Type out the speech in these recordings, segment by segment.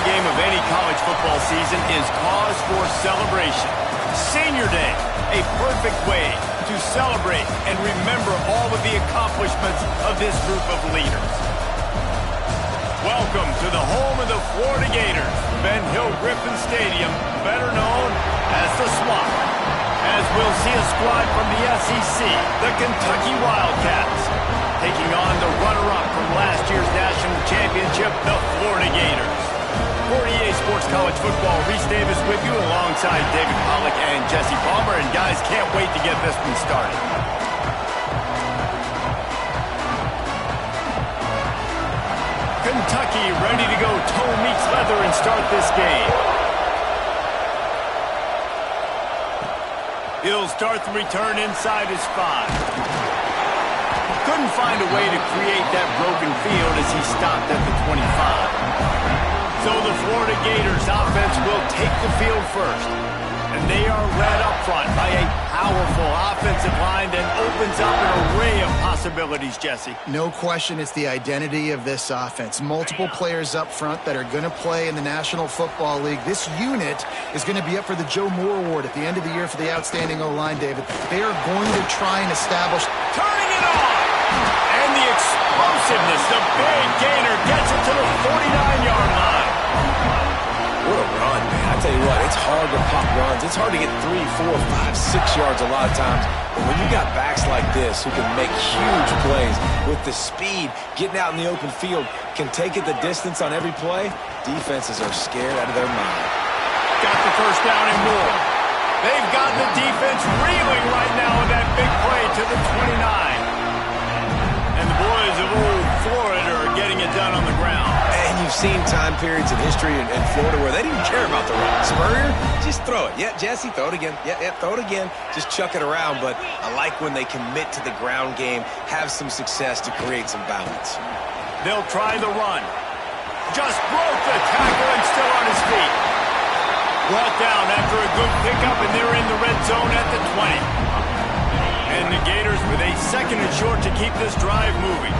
game of any college football season is cause for celebration. Senior Day, a perfect way to celebrate and remember all of the accomplishments of this group of leaders. Welcome to the home of the Florida Gators, Ben Hill Griffin Stadium, better known as the Swamp, as we'll see a squad from the SEC, the Kentucky Wildcats, taking on the runner-up from last year's national championship, the Florida Gators. For EA Sports College Football, Reese Davis with you alongside David Pollack and Jesse Palmer. And guys, can't wait to get this one started. Kentucky ready to go toe meets leather and start this game. He'll start the return inside his 5. Couldn't find a way to create that broken field as he stopped at the 25. So the Florida Gators offense will take the field first. And they are led up front by a powerful offensive line that opens up an array of possibilities, Jesse. No question it's the identity of this offense. Multiple players up front that are going to play in the National Football League. This unit is going to be up for the Joe Moore Award at the end of the year for the outstanding O-line, David. They are going to try and establish... Turning it on! And the explosiveness, the big gainer gets it to the 49-yard line. What a run, man. I tell you what, it's hard to pop runs. It's hard to get 3, 4, 5, 6 yards a lot of times. But when you got backs like this who can make huge plays with the speed, getting out in the open field, can take it the distance on every play, defenses are scared out of their mind. Got the first down and more. They've got the defense reeling right now with that big play to the 29. And the boys of old Florida are getting it done on the ground. And you've seen time periods in history in Florida where they didn't care about the run. Spurrier, just throw it. Yeah, Jesse, throw it again. Yeah, throw it again. Just chuck it around. But I like when they commit to the ground game, have some success to create some balance. They'll try the run. Just broke the tackle and still on his feet. Brought down after a good pickup, and they're in the red zone at the 20. And the Gators with a second and short to keep this drive moving.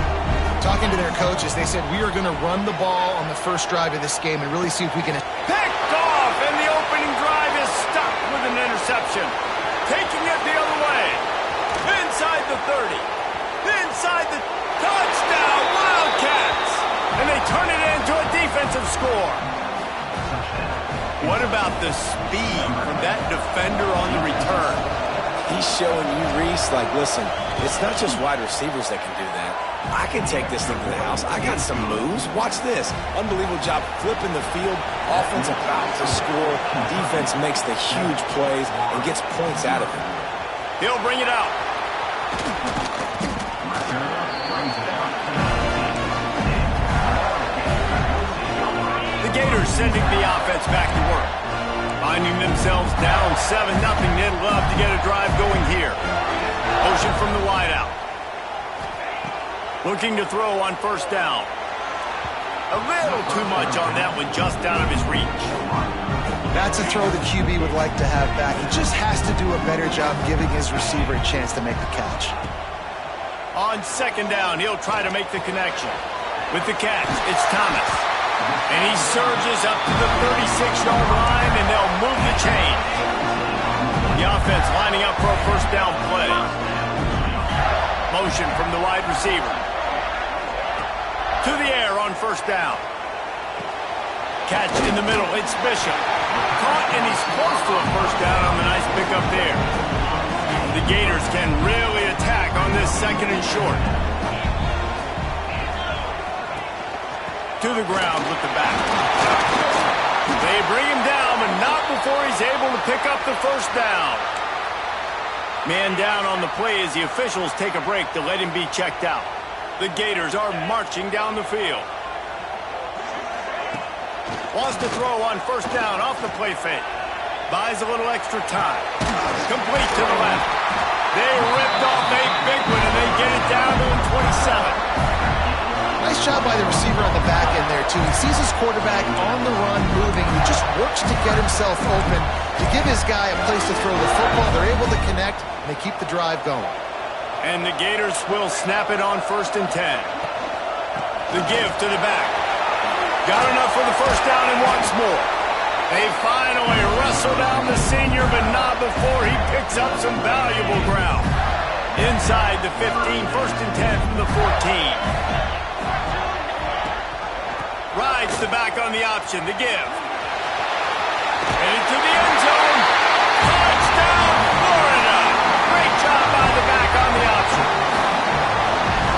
Talking to their coaches, they said we are going to run the ball on the first drive of this game and really see if we can... Picked off, and the opening drive is stopped with an interception. Taking it the other way. Inside the 30. Inside the touchdown, Wildcats. And they turn it into a defensive score. What about the speed from that defender on the return? He's showing you, Reese, like, listen, it's not just wide receivers that can do that. I can take this thing to the house. I got some moves. Watch this. Unbelievable job flipping the field. Offense about to score. Defense makes the huge plays and gets points out of it. He'll bring it out. The Gators sending the offense back to work. Finding themselves down 7-0, they'd love to get a drive going here. Motion from the wideout. Looking to throw on first down. A little too much on that one, just out of his reach. That's a throw the QB would like to have back. He just has to do a better job giving his receiver a chance to make the catch. On second down, he'll try to make the connection. With the catch, it's Thomas. And he surges up to the 36-yard line, and they'll move the chain. The offense lining up for a first down play. Motion from the wide receiver. To the air on first down. Catch in the middle, it's Bishop. Caught, and he's close to a first down on the nice pickup there. The Gators can really attack on this second and short. To the ground with the back. They bring him down, but not before he's able to pick up the first down. Man down on the play as the officials take a break to let him be checked out. The Gators are marching down the field. Wants to throw on first down off the play fake. Buys a little extra time. Complete to the left. They ripped off a big one, and they get it down to the 27. Nice job by the receiver on the back end there, too. He sees his quarterback on the run moving. He just works to get himself open to give his guy a place to throw the football. They're able to connect, and they keep the drive going. And the Gators will snap it on 1st and 10. The give to the back. Got enough for the first down and wants more. They finally wrestle down the senior, but not before he picks up some valuable ground. Inside the 15, first and 10 from the 14. Rides the back on the option, the give. Into the end zone. Touchdown, Florida. Great job by the back on the option.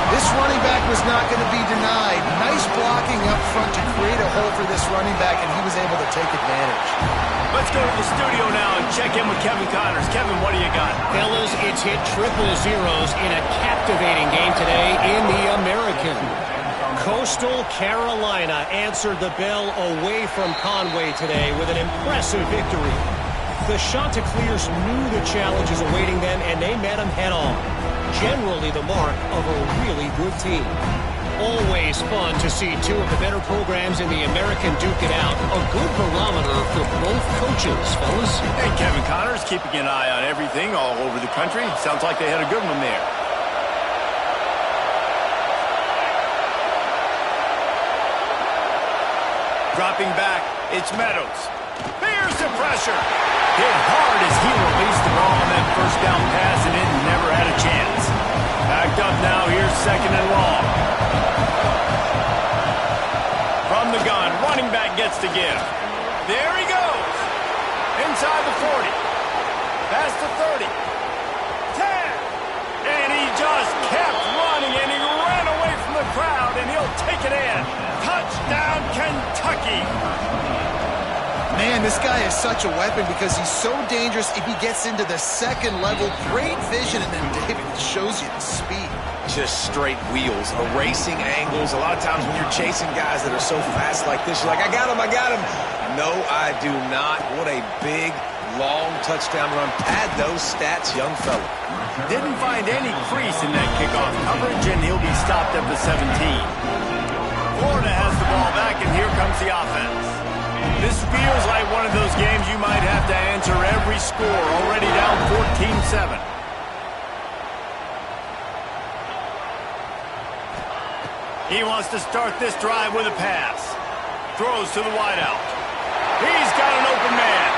This running back was not going to be denied. Nice blocking up front to create a hole for this running back, and he was able to take advantage. Let's go to the studio now and check in with Kevin Connors. Kevin, what do you got? Fellas, it's hit triple zeros in a captivating game today in the American. Coastal Carolina answered the bell away from Conway today with an impressive victory. The Chanticleers knew the challenges awaiting them, and they met them head-on. Generally the mark of a really good team. Always fun to see two of the better programs in the American duke it out. A good barometer for both coaches, fellas. Hey, Kevin Connors, keeping an eye on everything all over the country. Sounds like they had a good one there. Dropping back, it's Meadows. Here's the pressure. Hit hard as he released the ball on that first down pass, and it never had a chance. Backed up now, here's second and long. From the gun, running back gets the give. There he goes. Inside the 40. Past the 30. 10. And he just kept running, and he ran away from the crowd, and he'll take it in. Touchdown, Kentucky. Man, this guy is such a weapon because he's so dangerous if he gets into the second level. Great vision, and then David shows you the speed. Just straight wheels, erasing angles. A lot of times when you're chasing guys that are so fast like this, you're like, I got him, I got him. No, I do not. What a big, long touchdown run. Pad those stats, young fella. Didn't find any crease in that kickoff coverage, and he'll be stopped at the 17. Florida has the ball back, and here comes the offense. This feels like one of those games you might have to answer every score. Already down 14-7. He wants to start this drive with a pass. Throws to the wideout. He's got an open man.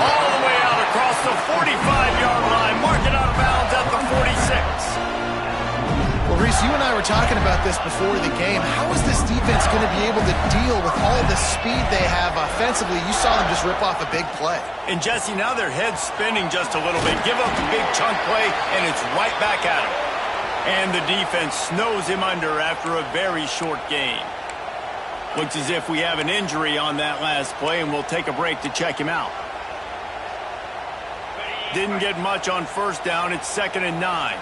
All the way out across the 45-yard line. Marking out of bounds at the 46. Well, Reese, you and I were talking about this before the game. How is this defense going to be able to deal with all the speed they have offensively? You saw them just rip off a big play. And, Jesse, now their head's spinning just a little bit. Give up a big chunk play, and it's right back at him. And the defense snows him under after a very short game. Looks as if we have an injury on that last play, and we'll take a break to check him out. Didn't get much on first down. It's 2nd and 9.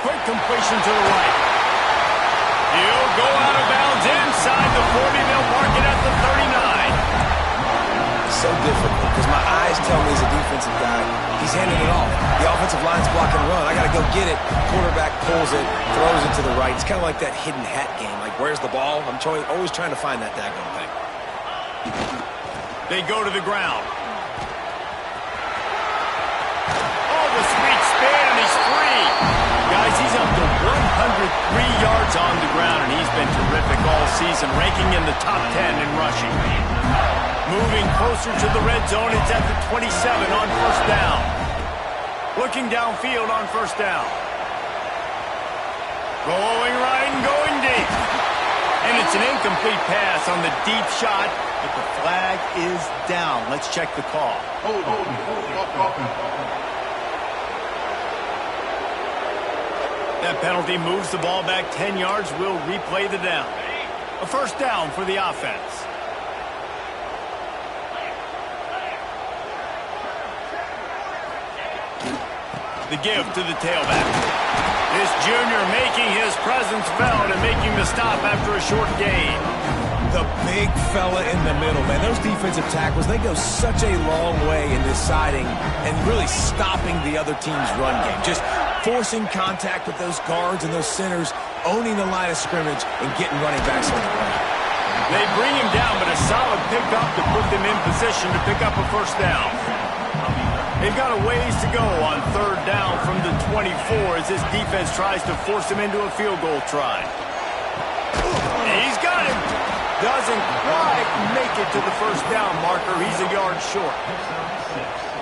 Quick completion to the right. He'll go out of bounds inside the 40. They'll mark it at the 39. So difficult because my eyes tell me as a defensive guy, he's handing it off. The offensive line's blocking run. I got to go get it. Quarterback pulls it, throws it to the right. It's kind of like that hidden hat game. Like, where's the ball? I'm always trying to find that daggone thing. They go to the ground. Oh, the sweet spin, and he's free. Guys, he's up to 103 yards on the ground, and he's been terrific all season, ranking in the top 10 in rushing. Moving closer to the red zone, it's at the 27 on first down. Looking downfield on first down. Going right and going deep. And it's an incomplete pass on the deep shot, but the flag is down. Let's check the call. That penalty moves the ball back 10 yards. We'll replay the down. A first down for the offense. The give to the tailback. This junior making his presence felt and making the stop after a short gain. The big fella in the middle, man. Those defensive tackles, they go such a long way in deciding and really stopping the other team's run game. Just forcing contact with those guards and those centers, owning the line of scrimmage, and getting running backs on the ground. They bring him down, but a solid pickup to put them in position to pick up a first down. They've got a ways to go on third down from the 24 as this defense tries to force him into a field goal try. He's got him. Doesn't quite make it to the first down marker. He's a yard short.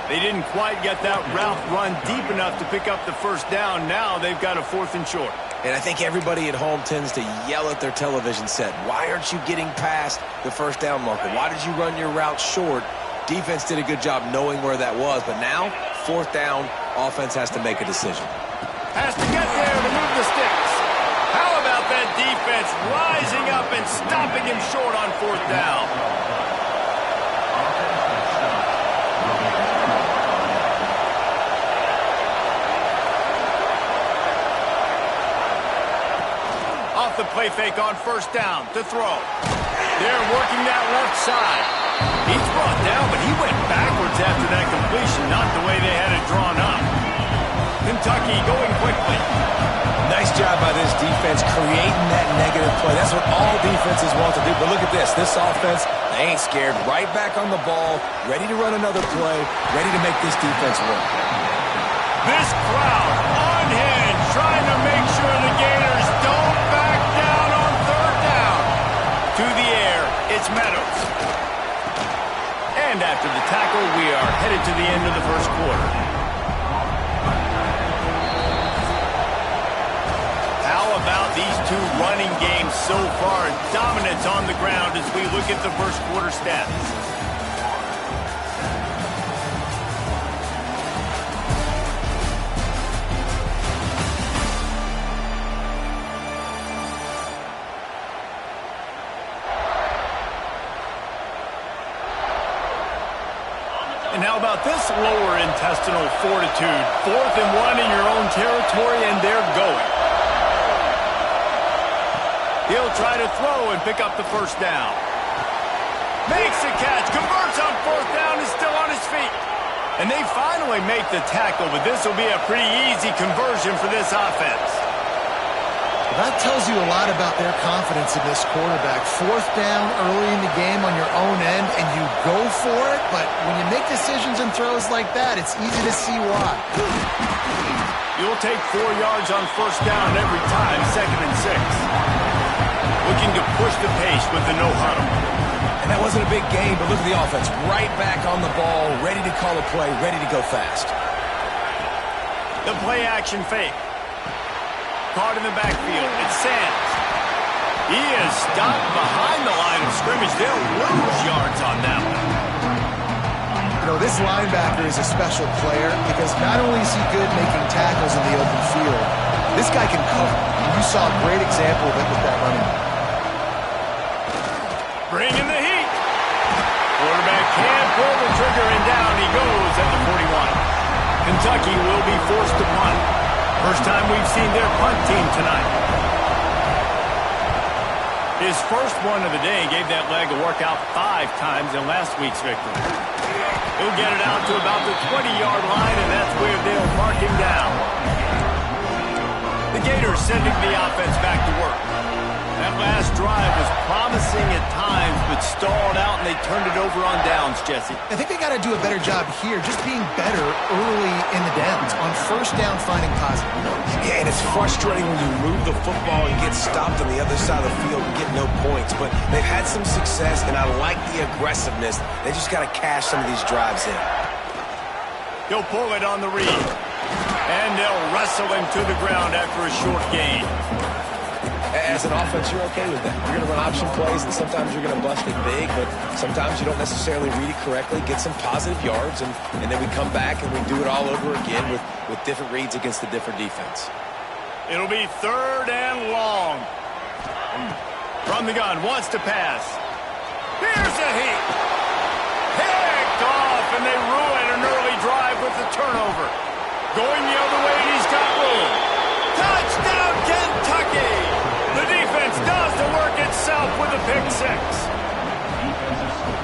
They didn't quite get that route run deep enough to pick up the first down. Now they've got a 4th and short. And I think everybody at home tends to yell at their television set. Why aren't you getting past the first down marker? Why did you run your route short? Defense did a good job knowing where that was, but now, 4th down, offense has to make a decision. Has to get there to move the sticks. How about that defense rising up and stopping him short on 4th down? Off the play fake on first down to throw. They're working that left side. He's brought down, but he went backwards after that completion, not the way they had it drawn up. Kentucky going quickly. Nice job by this defense creating that negative play. That's what all defenses want to do. But look at this. This offense, they ain't scared. Right back on the ball, ready to run another play, ready to make this defense work. This crowd on hand trying to make sure the Gators don't back down on third down. To the air, it's Meadows. And after the tackle, we are headed to the end of the first quarter. How about these two running games so far? Dominance on the ground as we look at the first quarter stats. And how about this lower intestinal fortitude? 4th and 1 in your own territory, and they're going. He'll try to throw and pick up the first down. Makes a catch, converts on 4th down, is still on his feet. And they finally make the tackle, but this will be a pretty easy conversion for this offense. That tells you a lot about their confidence in this quarterback. 4th down early in the game on your own end, and you go for it, but when you make decisions and throws like that, it's easy to see why. You'll take 4 yards on first down every time, 2nd and 6. Looking to push the pace with the no huddle. And that wasn't a big game, but look at the offense. Right back on the ball, ready to call a play, ready to go fast. The play action fake. Caught in the backfield. It's Sands. He is stopped behind the line of scrimmage. They'll lose yards on that one. You know, this linebacker is a special player because not only is he good making tackles in the open field, this guy can cover. And you saw a great example of it with that running back. Bringing the heat. Quarterback can't pull the trigger, and down he goes at the 41. Kentucky will be forced to punt. First time we've seen their punt team tonight. His first one of the day gave that leg a workout 5 times in last week's victory. He'll get it out to about the 20-yard line, and that's where they'll mark him down. The Gators sending the offense back to work. That last drive was promising at times, but stalled out, and they turned it over on downs, Jesse. I think they got to do a better job here, just being better early in the downs. On first down, finding positive. Yeah, and it's frustrating when you move the football and get stopped on the other side of the field and get no points. But they've had some success, and I like the aggressiveness. They just got to cash some of these drives in. He'll pull it on the read. And they'll wrestle him to the ground after a short gain. As an offense, you're okay with that. You're going to run option plays, and sometimes you're going to bust it big, but sometimes you don't necessarily read it correctly, get some positive yards, and then we come back and we do it all over again with different reads against a different defense. It'll be 3rd and long. From the gun, wants to pass. Here's a heat. Picked off, and they ruin an early drive with the turnover. Going the other way, he's got room. Touchdown, Kentucky! The defense does the work itself with a pick 6.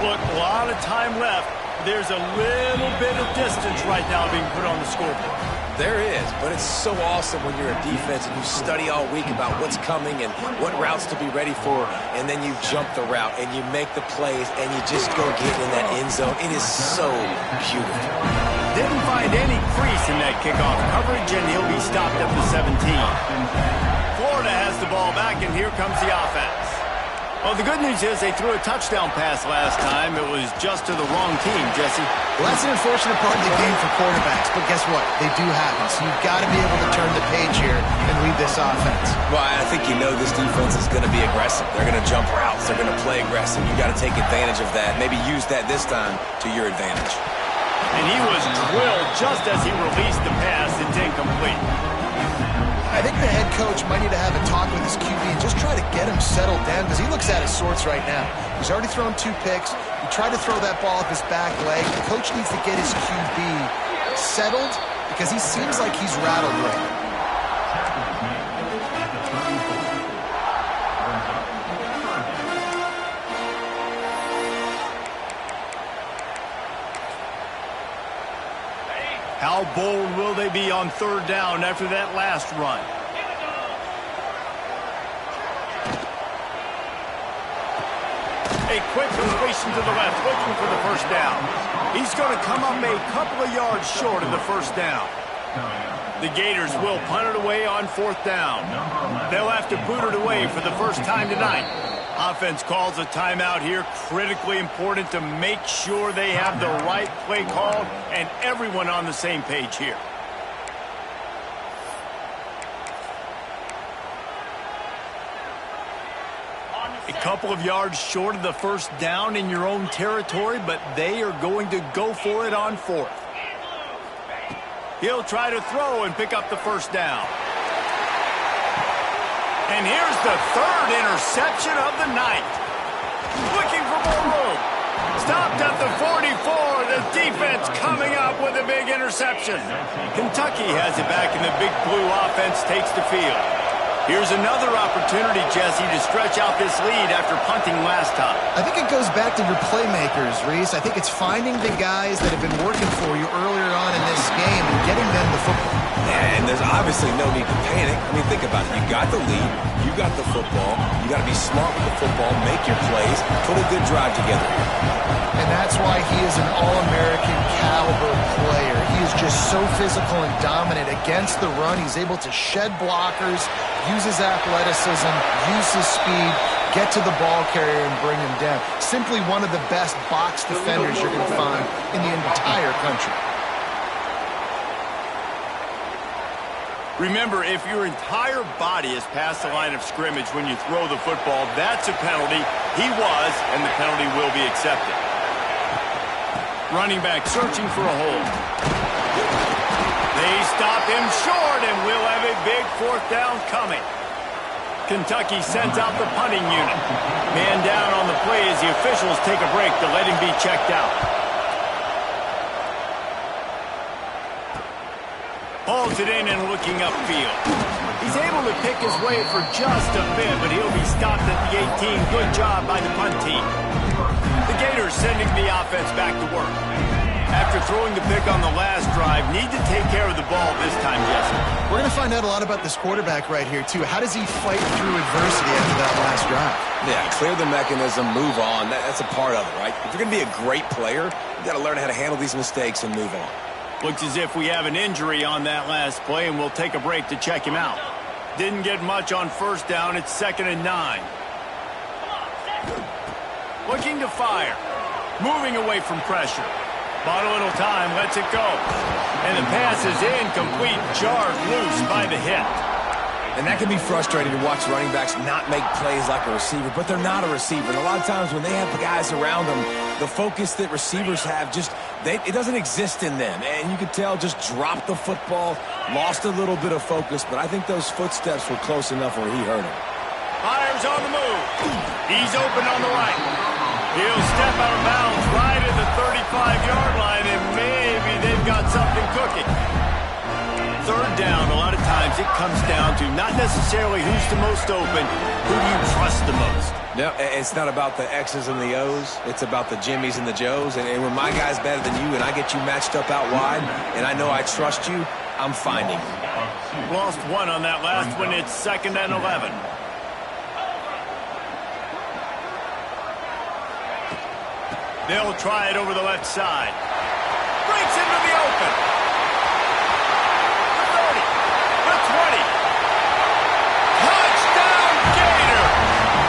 Look, a lot of time left. There's a little bit of distance right now being put on the scoreboard. There is, but it's so awesome when you're a defense and you study all week about what's coming and what routes to be ready for, and then you jump the route and you make the plays and you just go get in that end zone. It is so beautiful. didn't find any crease in that kickoff coverage, and he'll be stopped at the 17. Florida has the ball back, and here comes the offense. Well, the good news is they threw a touchdown pass last time. It was just to the wrong team, Jesse. Well, that's an unfortunate part of the game for quarterbacks, but guess what? They do happen, so you've got to be able to turn the page here and lead this offense. Well, I think you know this defense is going to be aggressive. They're going to jump routes. They're going to play aggressive. You got to take advantage of that. Maybe use that this time to your advantage. And he was drilled just as he released the pass. It's incomplete. I think the head coach might need to have a talk with his QB and just try to get him settled down because he looks out of sorts right now. He's already thrown 2 picks. He tried to throw that ball off his back leg. The coach needs to get his QB settled because he seems like he's rattled right now. How bold will they be on 3rd down after that last run? A quick completion to the left, looking for the 1st down. He's going to come up a couple of yards short of the 1st down. The Gators will punt it away on 4th down. They'll have to boot it away for the first time tonight. Offense calls a timeout here. Critically important to make sure they have the right play called and everyone on the same page here. A couple of yards short of the 1st down in your own territory, but they are going to go for it on 4th. He'll try to throw and pick up the 1st down. And here's the 3rd interception of the night. Looking for more room. Stopped at the 44. The defense coming up with a big interception. Kentucky has it back, and the Big Blue offense takes the field. Here's another opportunity, Jesse, to stretch out this lead after punting last time. I think it goes back to your playmakers, Reese. I think it's finding the guys that have been working for you earlier on in this game and getting them the football. And there's obviously no need to panic. I mean, think about it. You got the lead. You got the football. You got to be smart with the football. Make your plays. Put a good drive together. And that's why he is an All-American caliber player. He is just so physical and dominant against the run. He's able to shed blockers, use his athleticism, use his speed, get to the ball carrier and bring him down. Simply one of the best box defenders you're going to find in the entire country. Remember, if your entire body is past the line of scrimmage when you throw the football, that's a penalty. He was, and the penalty will be accepted. Running back searching for a hole. They stop him short, and we'll have a big 4th down coming. Kentucky sends out the punting unit. Man down on the play as the officials take a break to let him be checked out. Hauls it in and looking upfield. He's able to pick his way for just a bit, but he'll be stopped at the 18. Good job by the punt team. The Gators sending the offense back to work. After throwing the pick on the last drive, need to take care of the ball this time, Jesse. We're going to find out a lot about this quarterback right here, too. How does he fight through adversity after that last drive? Yeah, clear the mechanism, move on. That's a part of it, right? If you're going to be a great player, you got to learn how to handle these mistakes and move on. Looks as if we have an injury on that last play, and we'll take a break to check him out. Didn't get much on 1st down. It's 2nd and 9. Looking to fire. Moving away from pressure. Bought a little time, lets it go. And the pass is incomplete, jarred loose by the hit. And that can be frustrating to watch running backs not make plays like a receiver, but they're not a receiver. And a lot of times when they have guys around them, the focus that receivers have it doesn't exist in them. And you could tell just dropped the football, lost a little bit of focus, but I think those footsteps were close enough where he hurt him. Fires on the move. He's open on the right. He'll step out of bounds right at the 35-yard line, and maybe they've got something cooking. 3rd down, a lot of times it comes down to not necessarily who's the most open, who do you trust the most? No, it's not about the X's and the O's. It's about the Jimmys and the Joes. And when my guy's better than you and I get you matched up out wide and I know I trust you, I'm finding you. Lost one on that last one. It's 2nd and 11. They'll try it over the left side. breaks into the open. The 30, the 20. Touchdown, Gator!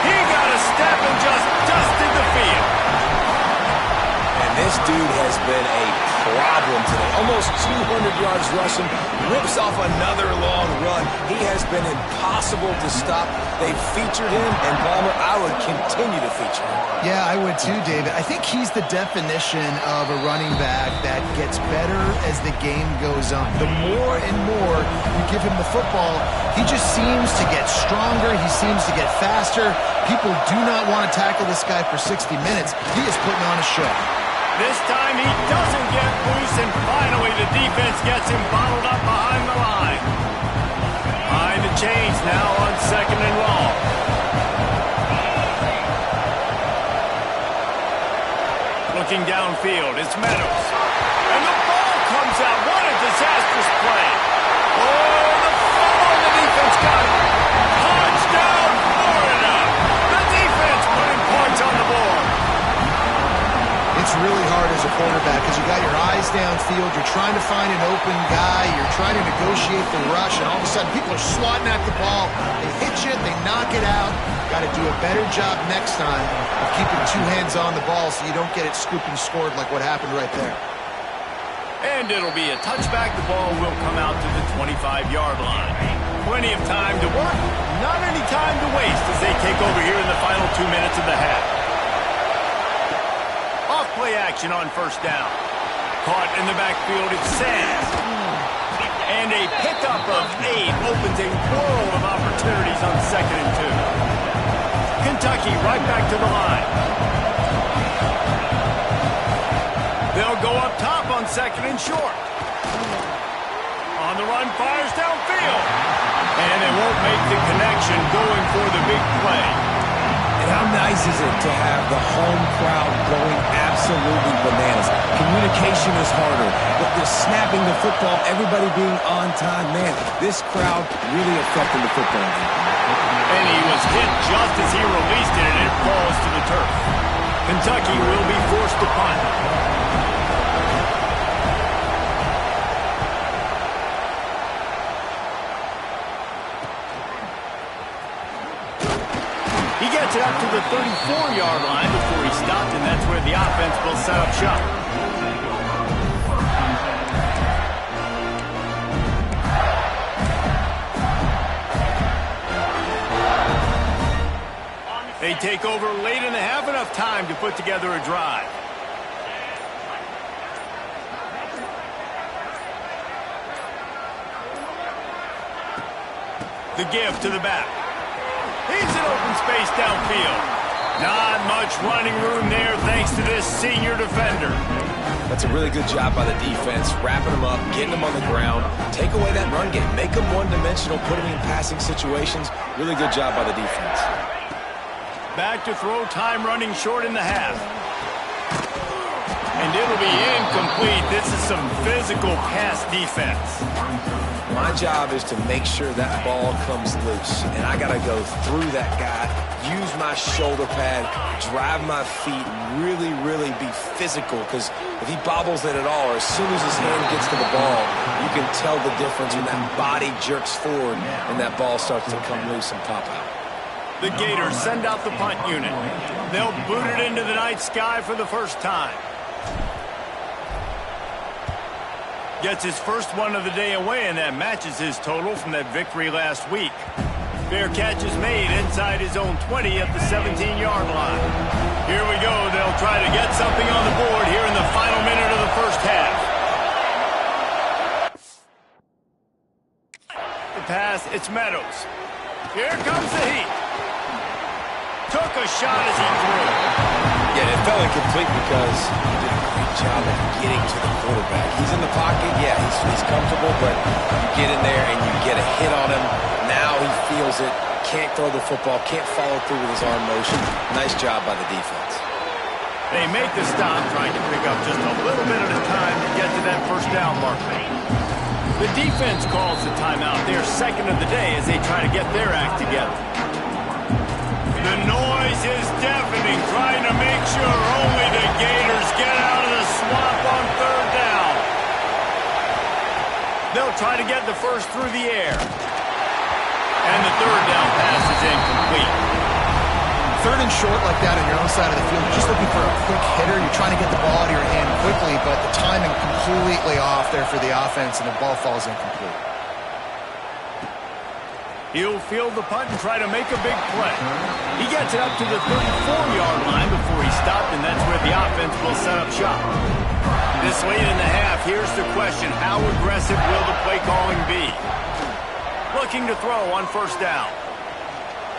He got a step and just dusted the field. And this dude has been a problem today. Almost 200 yards rushing. Rips off another long run. He has been impossible to stop. They've featured him, and Balmer, I would continue to feature him. Yeah, I would too, David. I think he's the definition of a running back that gets better as the game goes on. The more and more you give him the football, he just seems to get stronger. He seems to get faster. People do not want to tackle this guy for 60 minutes. He is putting on a show. This time he doesn't get loose, and finally the defense gets him bottled up behind the line. Behind the chains now on 2nd and long. Looking downfield, it's Meadows. And the ball comes out. What a disastrous play. Oh, the fumble, the defense got it. Touchdown, Florida. The defense putting points on the board. It's really hard as a quarterback because you got your eyes downfield. You're trying to find an open guy. You're trying to negotiate the rush, and all of a sudden people are swatting at the ball. They hit you, they knock it out. Got to do a better job next time of keeping two hands on the ball so you don't get it scooped and scored like what happened right there. And it'll be a touchback. The ball will come out to the 25-yard line. Plenty of time to work, not any time to waste as they take over here in the final 2 minutes of the half. Off-play action on 1st down. Caught in the backfield, it's Sands. And a pickup of 8 opens a world of opportunities on 2nd and 2. Kentucky right back to the line. They'll go up top on 2nd and short. On the run, fires downfield. And they won't make the connection going for the big play. And how nice is it to have the home crowd going absolutely bananas? Communication is harder, but they're snapping the football, everybody being on time. Man, this crowd really affecting the football game. And he was hit just as he released it, and it falls to the turf. Kentucky will be forced to punt. He gets it up to the 34-yard line before he stopped, and that's where the offense will set up shop. They take over late in the half, enough time to put together a drive. The give to the back. He's in open space downfield. Not much running room there thanks to this senior defender. That's a really good job by the defense, wrapping them up, getting them on the ground, take away that run game, make them one-dimensional, put them in passing situations. Really good job by the defense. Back to throw, time running short in the half. And it'll be incomplete. This is some physical pass defense. My job is to make sure that ball comes loose, and I got to go through that guy, use my shoulder pad, drive my feet, really, really be physical, because if he bobbles it at all, or as soon as his hand gets to the ball, you can tell the difference when that body jerks forward and that ball starts to come loose and pop out. The Gators send out the punt unit. They'll boot it into the night sky for the first time. Gets his first one of the day away, and that matches his total from that victory last week. Fair catch is made inside his own 20 at the 17-yard line. Here we go. They'll try to get something on the board here in the final minute of the first half. The pass, it's Meadows. Here comes the heat. Took a shot as he threw. Yeah, it fell incomplete because he did a great job of getting to the quarterback. He's in the pocket, yeah, he's comfortable, but you get in there and you get a hit on him. Now he feels it, can't throw the football, can't follow through with his arm motion. Nice job by the defense. They make the stop, trying to pick up just a little bit at a time to get to that first down marker. The defense calls the timeout. They're second of the day as they try to get their act together. The noise is deafening, trying to make sure only the Gators get out of the swamp on 3rd down. try to get the first through the air. And the third down pass is incomplete. Third and short like that on your own side of the field, you're just looking for a quick hitter. You're trying to get the ball out of your hand quickly, but the timing completely off there for the offense, and the ball falls incomplete. He'll field the punt and try to make a big play. He gets it up to the 34-yard line before he stopped, and that's where the offense will set up shop. This late in the half, here's the question: how aggressive will the play calling be? Looking to throw on first down.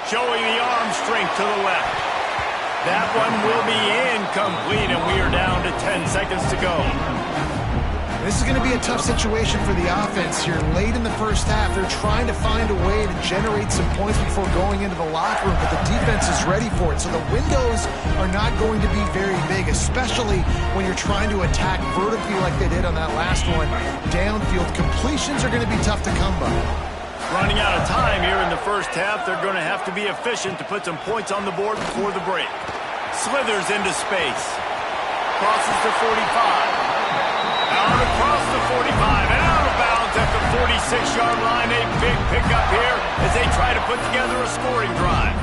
Showing the arm strength to the left. That one will be incomplete, and we are down to 10 seconds to go. This is going to be a tough situation for the offense here. Late in the first half, they're trying to find a way to generate some points before going into the locker room, but the defense is ready for it. So the windows are not going to be very big, especially when you're trying to attack vertically like they did on that last one. Downfield completions are going to be tough to come by. Running out of time here in the first half, they're going to have to be efficient to put some points on the board before the break. Slithers into space. Crosses the 45. Out across the 45 and out of bounds at the 46-yard line. A big pickup here as they try to put together a scoring drive.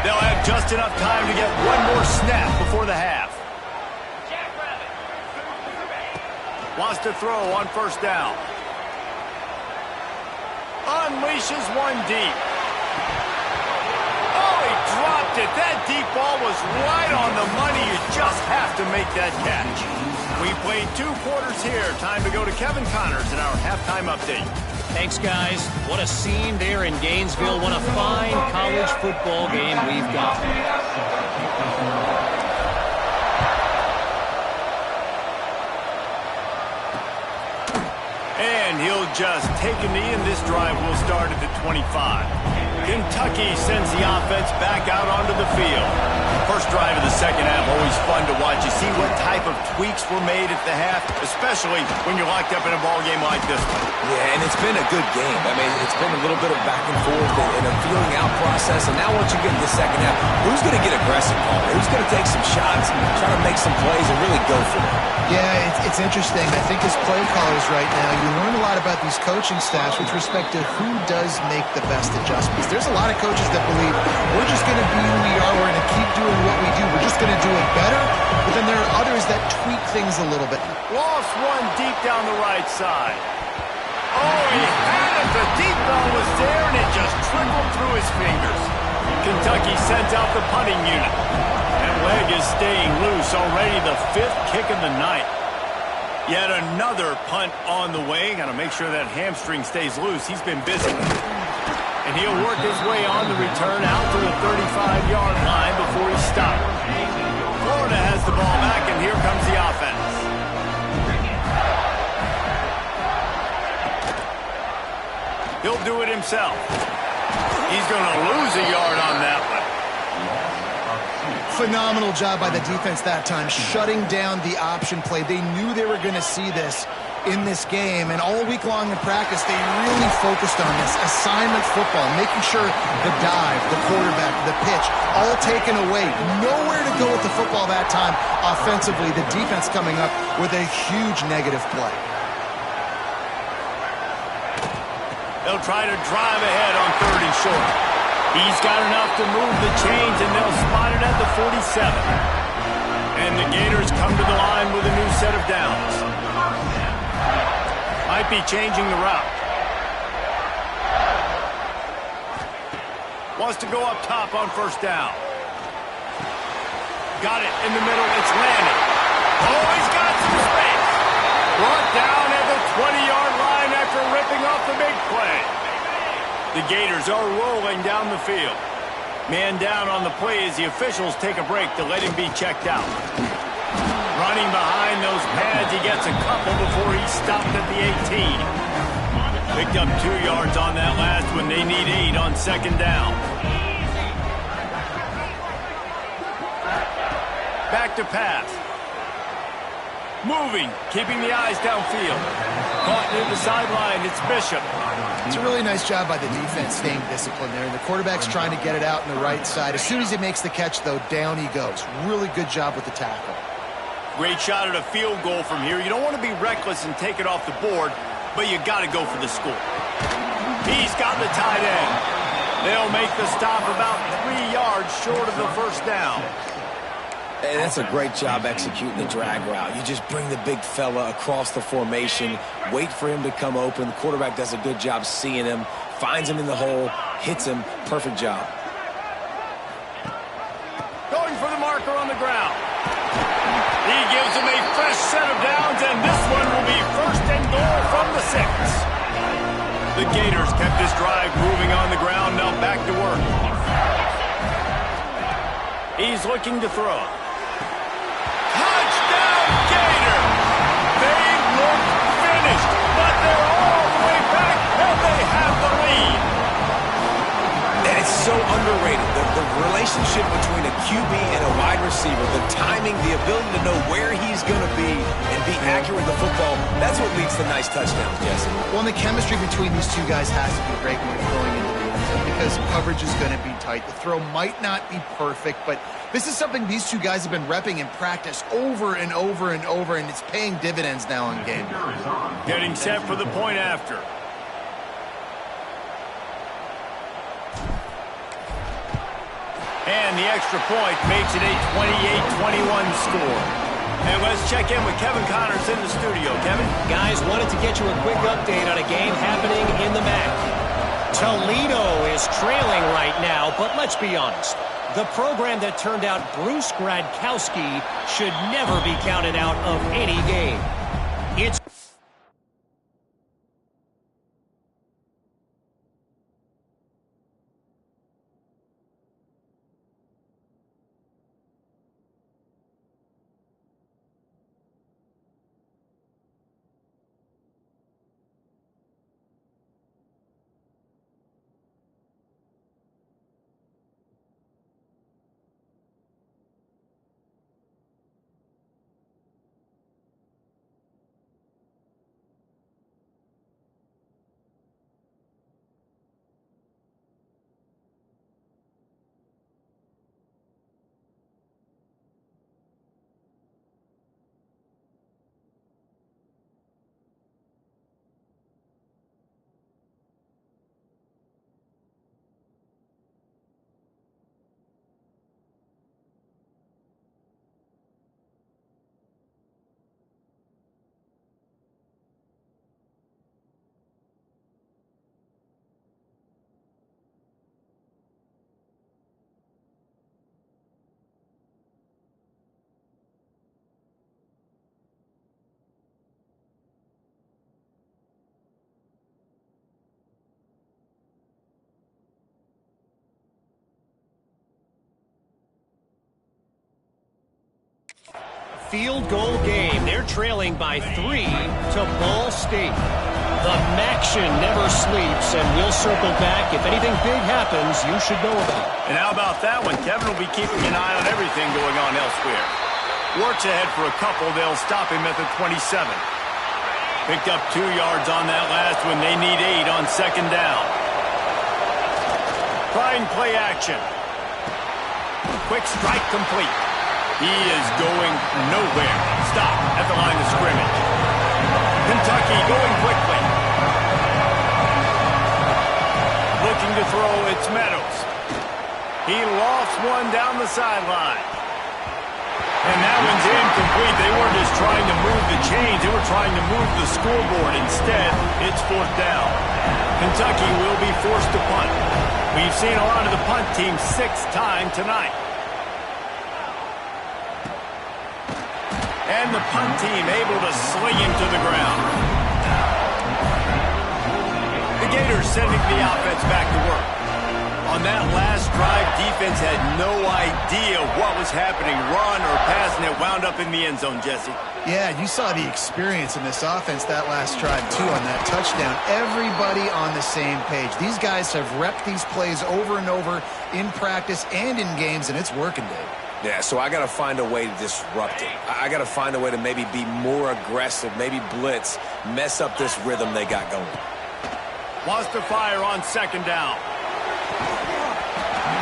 They'll have just enough time to get one more snap before the half. Wants to throw on first down. Unleashes one deep. Oh, he dropped it. That deep ball was right on the money. You just have to make that catch. We played 2 quarters here. Time to go to Kevin Connors in our halftime update. Thanks, guys. What a scene there in Gainesville. What a fine college football game we've got. And he'll just take a knee, and this drive will start at the 25. Kentucky sends the offense back out onto the field. First drive of the second half, always fun to watch. You see what type of tweaks were made at the half, especially when you're locked up in a ball game like this one. Yeah, and it's been a good game. I mean, it's been a little bit of back and forth and a feeling out process. And now once you get in the second half, who's going to get aggressive, Paul? Who's going to take some shots and try to make some plays and really go for it? Yeah, it's interesting. I think as play callers right now, you learn a lot about these coaching staffs with respect to who does make the best adjustments. There's a lot of coaches that believe we're just going to be who we are. We're going to keep doing what we do. We're just going to do it better. But then there are others that tweak things a little bit. Lost one deep down the right side. Oh, he had it. The deep ball was there, and it just trickled through his fingers. Kentucky sends out the punting unit. That leg is staying loose already, the 5th kick of the night. Yet another punt on the way. Got to make sure that hamstring stays loose. He's been busy. And he'll work his way on the return out to the 35-yard line before he stops. Florida has the ball back, and here comes the offense. He'll do it himself. He's going to lose a yard on that one. Phenomenal job by the defense that time, shutting down the option play. They knew they were going to see this in this game, and all week long in practice, they really focused on this assignment football, making sure the dive, the quarterback, the pitch, all taken away. Nowhere to go with the football that time offensively. The defense coming up with a huge negative play. They'll try to drive ahead on 3rd and short. He's got enough to move the chains, and they'll spot it at the 47. And the Gators come to the line with a new set of downs. Might be changing the route. Wants to go up top on first down. Got it in the middle. It's landed. Oh, he's got some space. Brought down at the 20-yard line after ripping off the big play. The Gators are rolling down the field. Man down on the play as the officials take a break to let him be checked out. Running behind those pads, he gets a couple before he's stopped at the 18. Picked up 2 yards on that last one. They need 8 on second down. Back to pass. Moving, keeping the eyes downfield. Caught near the sideline, it's Bishop. It's a really nice job by the defense staying disciplined there. And the quarterback's trying to get it out on the right side. As soon as he makes the catch, though, down he goes. Really good job with the tackle. Great shot at a field goal from here. You don't want to be reckless and take it off the board, but you got to go for the score. He's got the tight end. They'll make the stop about 3 yards short of the first down. And that's a great job executing the drag route. You just bring the big fella across the formation, wait for him to come open. The quarterback does a good job seeing him, finds him in the hole, hits him. Perfect job. Going for the marker on the ground. He gives him a fresh set of downs, and this one will be first and goal from the 6. The Gators kept this drive moving on the ground, now back to work. He's looking to throw. Touchdown, Gator! They look finished, but they're all the way back, and they have the lead. And it's so underrated, the relationship between a QB and a wide receiver, the timing, the ability to know where he's going to be and be accurate with the football, that's what leads to nice touchdowns, Jesse. Well, and the chemistry between these two guys has to be great when you're throwing into the end zone because coverage is going to be tight. The throw might not be perfect, but this is something these two guys have been repping in practice over and over and over, and it's paying dividends now in game. Getting set for the point after. And the extra point makes it a 28-21 score. And let's check in with Kevin Connors in the studio. Kevin? Guys, wanted to get you a quick update on a game happening in the MAC. Toledo is trailing right now, but let's be honest. The program that turned out Bruce Gradkowski should never be counted out of any game. It's field goal game. They're trailing by 3 to Ball State. The Maction never sleeps, and we'll circle back. If anything big happens, you should know about it. And how about that one? Kevin will be keeping an eye on everything going on elsewhere. Works ahead for a couple. They'll stop him at the 27. Picked up 2 yards on that last one. They need 8 on second down. Trying play action. Quick strike complete. He is going nowhere. Stop at the line of scrimmage. Kentucky going quickly. Looking to throw, it's Meadows. He lofts one down the sideline. And that one's incomplete. They weren't just trying to move the chains. They were trying to move the scoreboard. Instead, it's 4th down. Kentucky will be forced to punt. We've seen a lot of the punt team 6 times tonight. And the punt team able to sling him to the ground. The Gators sending the offense back to work. On that last drive, defense had no idea what was happening. Run or pass, and it wound up in the end zone, Jesse. Yeah, you saw the experience in this offense that last drive, too, on that touchdown. Everybody on the same page. These guys have repped these plays over and over in practice and in games, and it's working, Dave. Yeah, so I got to find a way to disrupt it. I got to find a way to maybe be more aggressive, maybe blitz, mess up this rhythm they got going. Wants to fire on second down.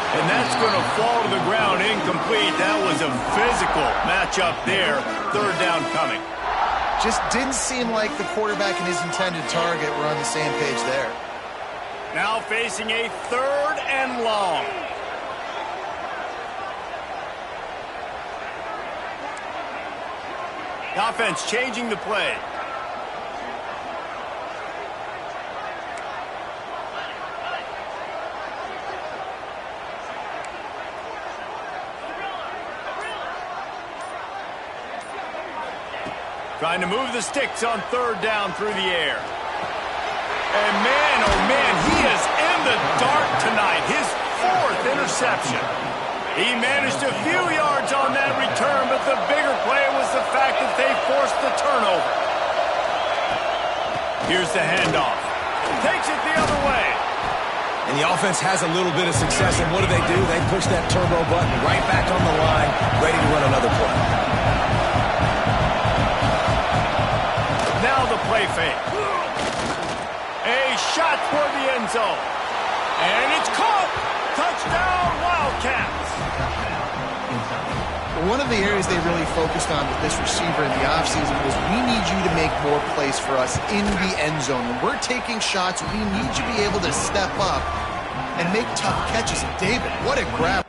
And that's going to fall to the ground incomplete. That was a physical matchup there. Third down coming. Just didn't seem like the quarterback and his intended target were on the same page there. Now facing a 3rd and long. The offense changing the play. Trying to move the sticks on 3rd down through the air. And man, oh man, he is in the dark tonight. His 4th interception. He managed a few yards on that return, but the bigger play was the fact that they forced the turnover. Here's the handoff. Takes it the other way. And the offense has a little bit of success, and what do? They push that turbo button right back on the line, ready to run another play. Now the play fake. A shot toward the end zone. And it's caught. Touchdown, Wildcats. One of the areas they really focused on with this receiver in the offseason was we need you to make more plays for us in the end zone. When we're taking shots, we need you to be able to step up and make tough catches. And David, what a grab.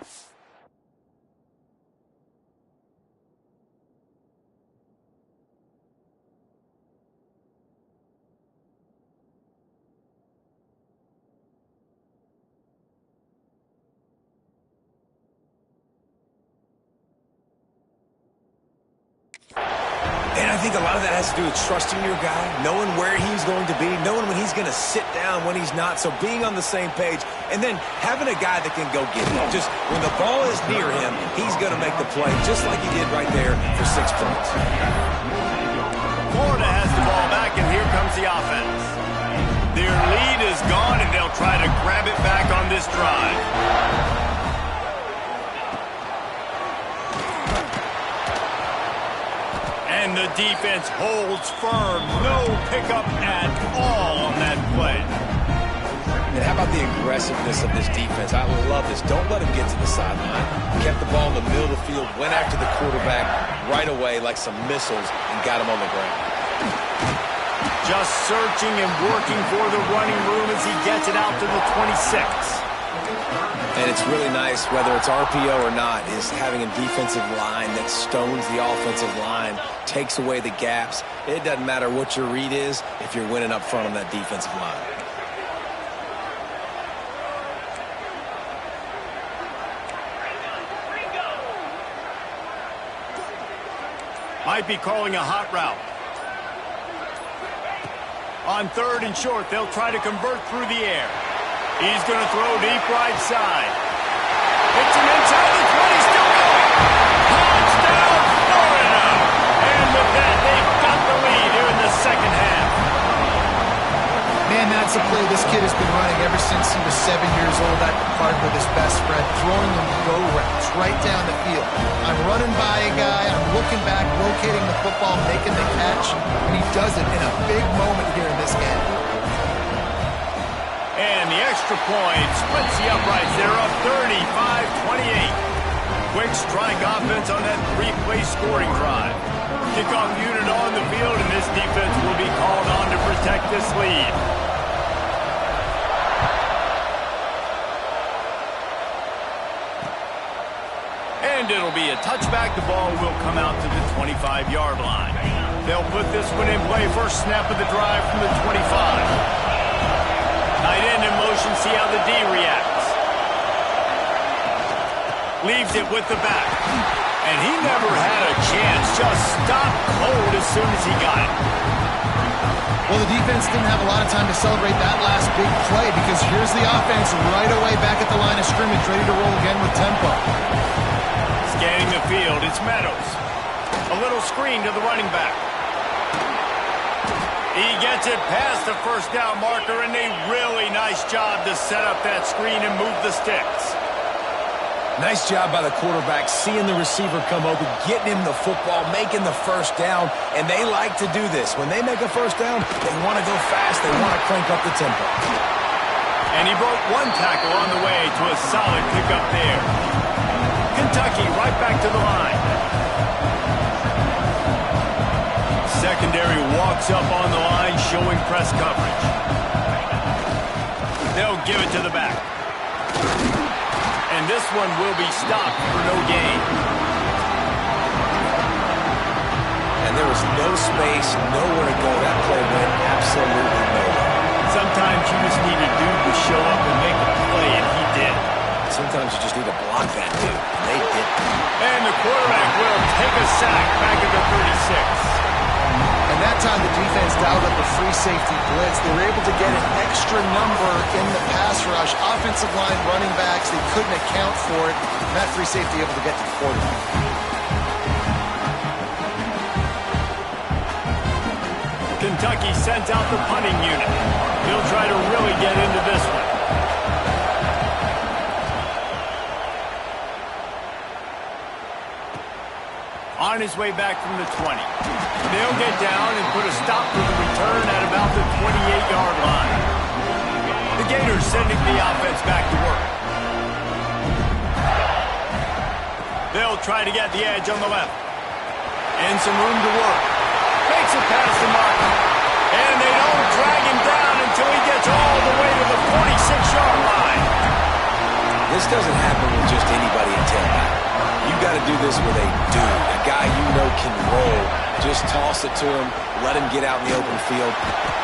And I think a lot of that has to do with trusting your guy, knowing where he's going to be, knowing when he's going to sit down, when he's not. So being on the same page, and then having a guy that can go get it. Just when the ball is near him, he's going to make the play, just like he did right there for 6 points. Florida has the ball back, and here comes the offense. Their lead is gone, and they'll try to grab it back on this drive. And the defense holds firm. No pickup at all on that play. And how about the aggressiveness of this defense? I love this. Don't let him get to the sideline. Kept the ball in the middle of the field, went after the quarterback right away like some missiles and got him on the ground. Just searching and working for the running room as he gets it out to the 26. And it's really nice, whether it's RPO or not, is having a defensive line that stones the offensive line, takes away the gaps. It doesn't matter what your read is if you're winning up front on that defensive line. Might be calling a hot route. On 3rd and short, they'll try to convert through the air. He's going to throw deep right side. Hits him inside the 20, still going. Touchdown, Florida! And with that, they've got the lead here in the second half. Man, that's a play this kid has been running ever since he was 7 years old at the park with his best friend, throwing them go routes right down the field. I'm running by a guy, I'm looking back, locating the football, making the catch, and he does it in a big moment here in this game. And the extra point splits the uprights. They're up 35-28. Quick strike offense on that 3-play scoring drive. Kickoff unit on the field, and this defense will be called on to protect this lead. And it'll be a touchback. The ball will come out to the 25-yard line. They'll put this one in play. First snap of the drive from the 25. Tight end in motion, see how the D reacts. Leaves it with the back. And he never had a chance. Just stopped cold as soon as he got it. Well, the defense didn't have a lot of time to celebrate that last big play because here's the offense right away back at the line of scrimmage, ready to roll again with tempo. Scanning the field, it's Meadows. A little screen to the running back. He gets it past the first down marker, and a really nice job to set up that screen and move the sticks. Nice job by the quarterback, seeing the receiver come open, getting him the football, making the first down, and they like to do this. When they make a first down, they want to go fast, they want to crank up the tempo. And he broke one tackle on the way to a solid pickup there. Kentucky right back to the line. Secondary walks up on the line, showing press coverage. They'll give it to the back. And this one will be stopped for no gain. And there was no space, nowhere to go. That play went absolutely nowhere. Sometimes you just need a dude to show up and make a play, and he did. Sometimes you just need to block that dude, and they did. And the quarterback will take a sack back at the 36. And that time the defense dialed up a free safety blitz. They were able to get an extra number in the pass rush. Offensive line, running backs, they couldn't account for it. And that free safety able to get to the quarterback. Kentucky sends out the punting unit. He'll try to really get into this one. On his way back from the 20. They'll get down and put a stop to the return at about the 28-yard line. The Gators sending the offense back to work. They'll try to get the edge on the left. And some room to work. Makes it past the mark. And they don't drag him down until he gets all the way to the 46-yard line. This doesn't happen with just anybody in tailback. You got to do this with a dude, a guy you know can roll. Just toss it to him, let him get out in the open field.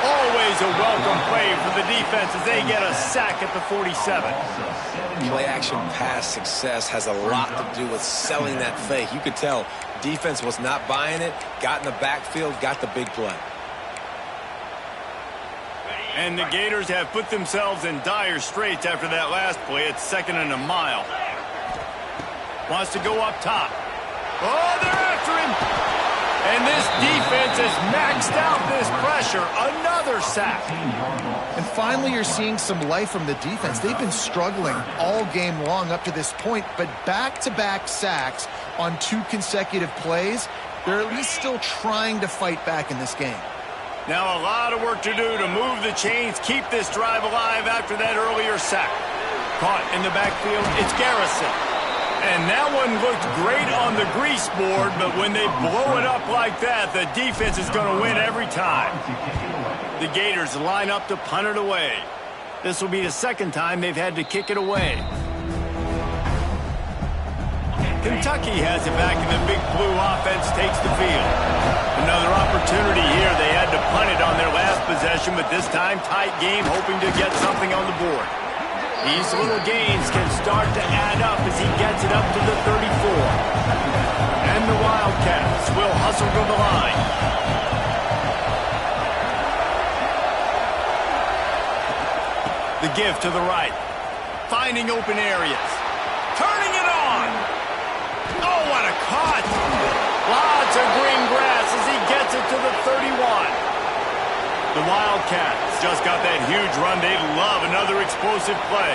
Always a welcome play for the defense as they get a sack at the 47. Play-action pass success has a lot to do with selling that fake. You could tell defense was not buying it, got in the backfield, got the big play. And the Gators have put themselves in dire straits after that last play. It's 2nd and a mile. Wants to go up top. Oh, they're after him. And this defense has maxed out this pressure. Another sack. And finally, you're seeing some life from the defense. They've been struggling all game long up to this point, but back-to-back sacks on 2 consecutive plays, they're at least still trying to fight back in this game. Now a lot of work to do to move the chains, keep this drive alive after that earlier sack. Caught in the backfield, it's Garrison. And that one looked great on the grease board, but when they blow it up like that, the defense is going to win every time. The Gators line up to punt it away. This will be the 2nd time they've had to kick it away. Kentucky has it back, and the Big Blue offense takes the field. Another opportunity here. They had to punt it on their last possession, but this time tight game, hoping to get something on the board. These little gains can start to add up as he gets it up to the 34. And the Wildcats will hustle to the line. The give to the right. Finding open areas. Turning it on. Oh, what a cut. Lots of green grass as he gets it to the 31. The Wildcats just got that huge run. They love another explosive play.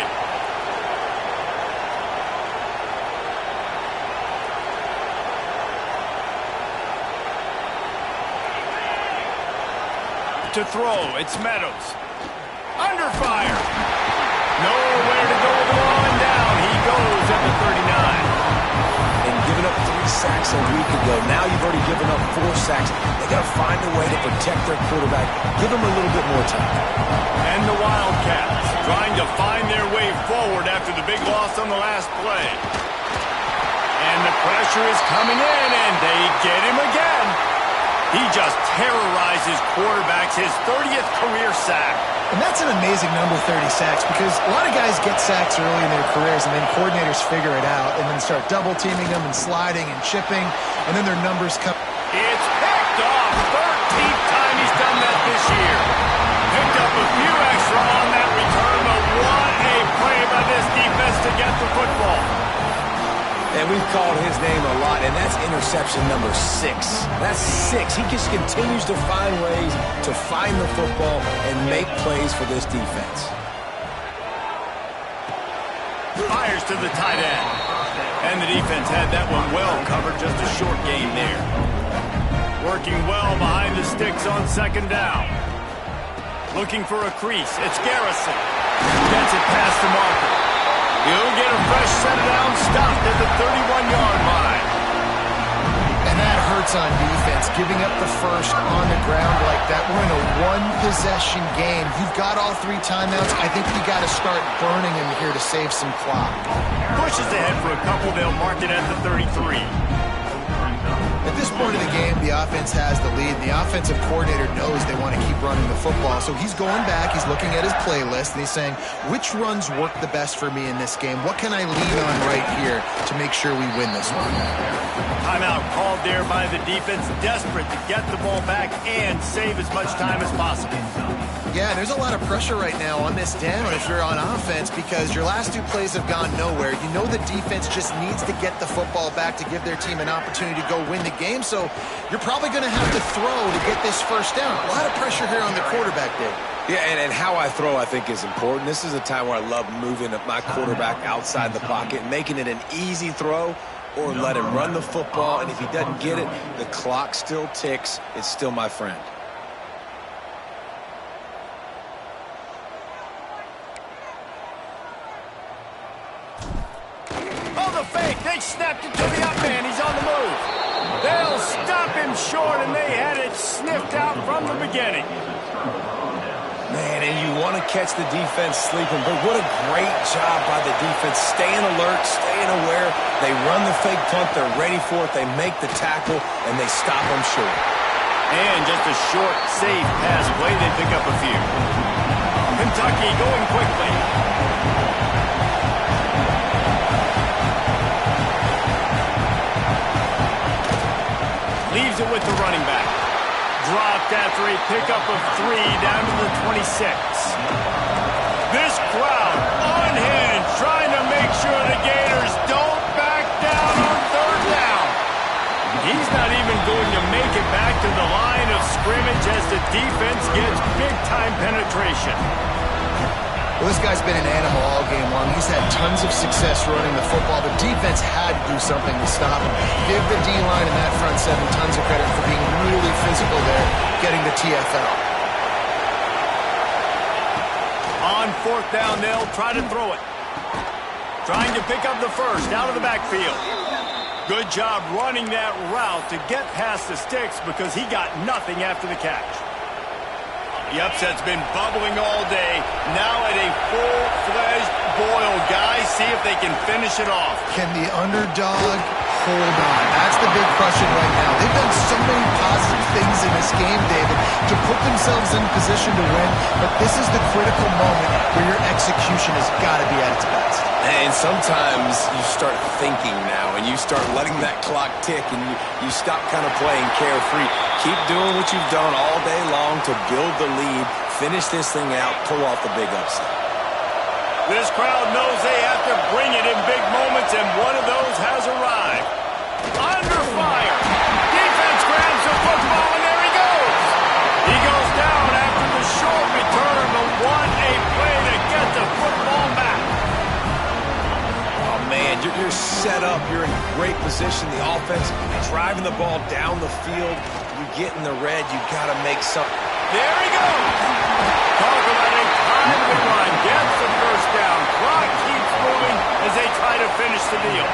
To throw, it's Meadows. Under fire. Nowhere to go with the ball and down. He goes at the 39. And giving up 3 sacks a week ago. Now you've already given up 4 sacks. They got to find a way to protect their quarterback. Give him a little bit more time. And the Wildcats trying to find their way forward after the big loss on the last play. And the pressure is coming in, and they get him again. He just terrorizes quarterbacks, his 30th career sack. And that's an amazing number, 30 sacks, because a lot of guys get sacks early in their careers, and then coordinators figure it out and then start double-teaming them and sliding and chipping, and then their numbers come. It's picked off. 13th time he's done that this year. Picked up a few extra on that return, but what a play by this defense to get the football. And we've called his name a lot, and that's interception number 6. That's 6. He just continues to find ways to find the football and make plays for this defense. Fires to the tight end. And the defense had that one well covered, just a short gain there. Working well behind the sticks on 2nd down. Looking for a crease. It's Garrison. Gets it past the marker. He'll get a fresh set down, stopped at the 31-yard line. And that hurts on defense, giving up the first on the ground like that. We're in a one-possession game. You've got all 3 timeouts. I think you got to start burning him here to save some clock. Pushes ahead for a couple. They'll mark it at the 33. At this point of the game, the offense has the lead, and the offensive coordinator knows they want to keep running the football. So he's going back, he's looking at his playlist, and he's saying, which runs work the best for me in this game? What can I lean on right here to make sure we win this one? Timeout called there by the defense, desperate to get the ball back and save as much time as possible. Yeah, there's a lot of pressure right now on this down if you're on offense because your last 2 plays have gone nowhere. You know the defense just needs to get the football back to give their team an opportunity to go win the game, so you're probably going to have to throw to get this first down. A lot of pressure here on the quarterback, Dave. Yeah, and how I throw, I think, is important. This is a time where I love moving my quarterback outside the pocket, making it an easy throw, or let him run the football, and if he doesn't get it, the clock still ticks. It's still my friend. Fake. They snapped it to the up man. He's on the move. They'll stop him short, and they had it sniffed out from the beginning. Man, and you want to catch the defense sleeping, but what a great job by the defense. Staying alert, staying aware. They run the fake punt. They're ready for it. They make the tackle, and they stop them short. And just a short, safe pass play. They pick up a few. Kentucky going quickly. Leaves it with the running back. Dropped after a pickup of 3 down to the 26. This crowd on hand trying to make sure the Gators don't back down on 3rd down. He's not even going to make it back to the line of scrimmage as the defense gets big-time penetration. Well, this guy's been an animal all game long. He's had tons of success running the football. The defense had to do something to stop him. Give the D-line and that front 7 tons of credit for being really physical there, getting the TFL. On 4th down, they'll try to throw it. Trying to pick up the first out of the backfield. Good job running that route to get past the sticks because he got nothing after the catch. The upset's been bubbling all day. Now at a full-fledged boil. Guys, see if they can finish it off. Can the underdog hold on? That's the big question right now. They've done so many positive things in this game, David, to put themselves in position to win, but this is the critical moment where your execution has got to be at its best. And sometimes you start thinking now, and you start letting that clock tick, and you stop kind of playing carefree. Keep doing what you've done all day long to build the lead, finish this thing out, pull off the big upset. This crowd knows they have to bring it in big moments, and one of those has arrived. Under fire. Defense grabs the football, and there he goes. He goes down after the short return, but what a play to get the football back. Man, you're set up. You're in great position. The offense driving the ball down the field. You get in the red. You got to make something. There he goes. Talk about a timely run. Gets the first down. Clock keeps moving as they try to finish the deal.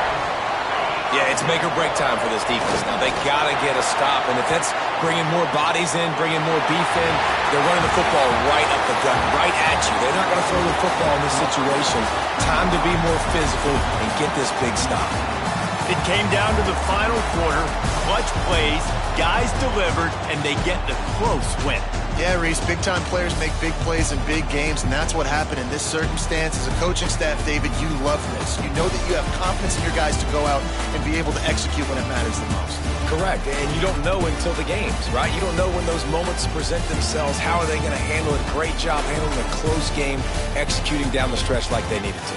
Yeah, it's make or break time for this defense now. They got to get a stop, and if that's bringing more bodies in, bringing more beef in, they're running the football right up the gut, right at you. They're not going to throw the football in this situation. Time to be more physical and get this big stop. It came down to the final quarter. Clutch plays, guys delivered, and they get the close win. Yeah, Reese, big-time players make big plays in big games, and that's what happened in this circumstance. As a coaching staff, David, you love this. You know that you have confidence in your guys to go out and be able to execute when it matters the most. Correct, and you don't know until the games, right? You don't know when those moments present themselves. How are they going to handle it? Great job handling a close game, executing down the stretch like they needed to.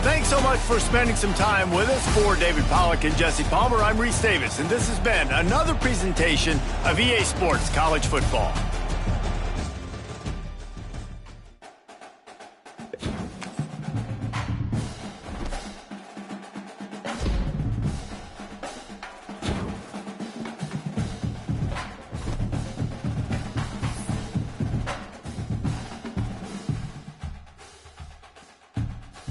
Thanks so much for spending some time with us. For David Pollack and Jesse Palmer, I'm Reese Davis, and this has been another presentation of EA Sports College Football.